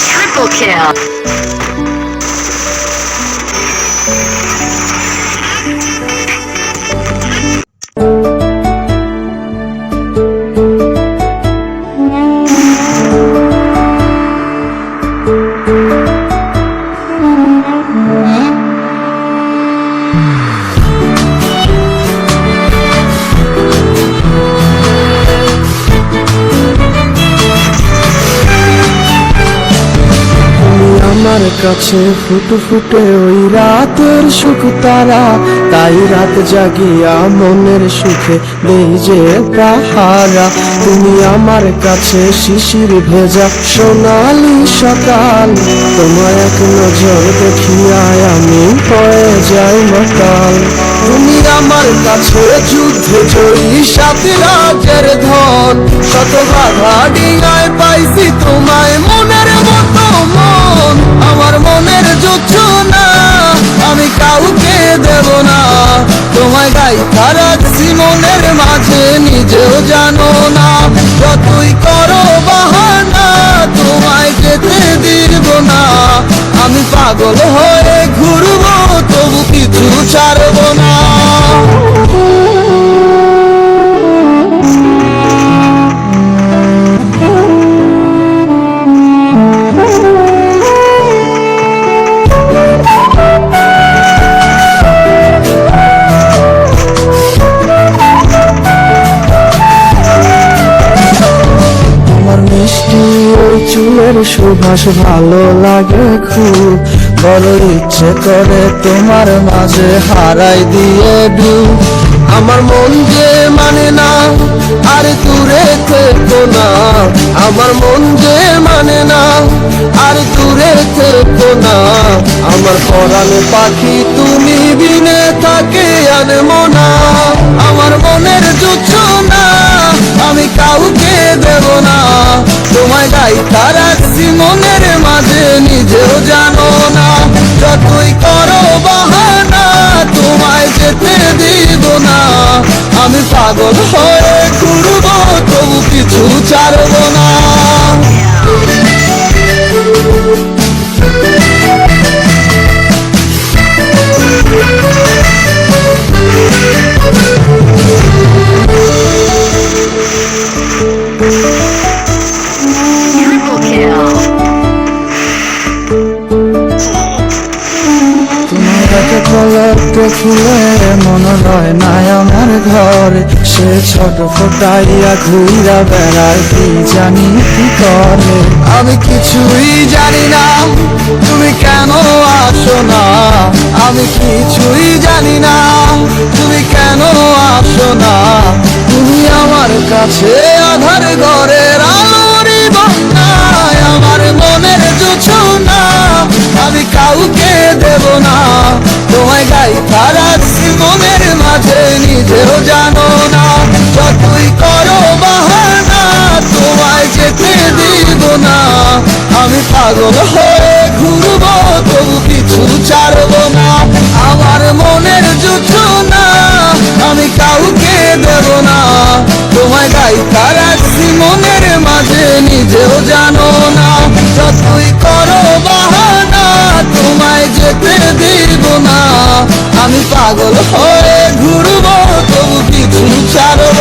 Triple kill. আমার কাছে ফুটফুটে ওই রাতের সুখ তারা, তাই রাত জাগিয়া মনের সুখে দেই যে পাহারা। তুমি আমার কাছে শিশির ভেজা সোনালি সকাল, তোমার এক নজর দেখিয়ায় আমি হয়ে যাই মাতাল। তুমি আমার কাছে যুদ্ধে জয়ী সাত রাজের ধন, শত বাধা ডিঙায় পাইছি তোমায় মনের মতো মন। আমার মনের যোচনা আমি কাউকে দেব না, তোমায় গাইথা রাখছি মনের মাঝে নিজেও জানো না। যতই করো বাহানা তোমায় যেতে দিব না, আমি পাগল হয়ে ঘুরবো তবু কিছু ছাড়ব না। চুলের সুবাস ভালো লাগে খুব, বড় ইচ্ছে করে তোমার মাঝে হারাই দিয়ে ডুব। আমার মন যে মানে না আর দূরে থেকো না, আমার মন যে মানে না আর দূরে থেকো না। আমার পরাণে পাখি তুমি বিনে থাকে আনমো না, আমার মনের যোচনা আমি কাউকে দেব না। তোমায় গাইথা রাখছি মনের মাঝে নিজেও জানো না, যতই করো বাহানা তোমায় যেতে দিব না। আমি পাগল হয়ে ঘুরবো তবু কিছু ছাড়ব না। দেখিলে মনে হয় না আমার ঘরে, সে ছোট ফোটাইয়া ঘুইরা বেড়ায় কি জানি কি করে। আমি কিছুই জানি না তুমি কেন আসো না, আমি কিছুই জানি না তুমি কেন আসো না। তুমি আমার কাছে আধার ঘরের আলোরই বন্যায়, আমার মনের যোচনা আমি কাউকে দেব না। তোমায় গাইথা রাখছি মনের মাঝে নিজেও জানো না, যতই করো বাহানা তোমায় যেতে দিব না। আমি পাগল হয়ে ঘুরবো তবু কিছু ছাড়ব না। আমার মনের যোচনা আমি কাউকে দেব না, তোমায় গাইথা রাখছি মনের মাঝে নিজেও জানো না। যতই করো বাহানা তোমায় যেতে দিব না, আমি পাগল হয়ে ঘুরবো তবু কিছু ছাড়ব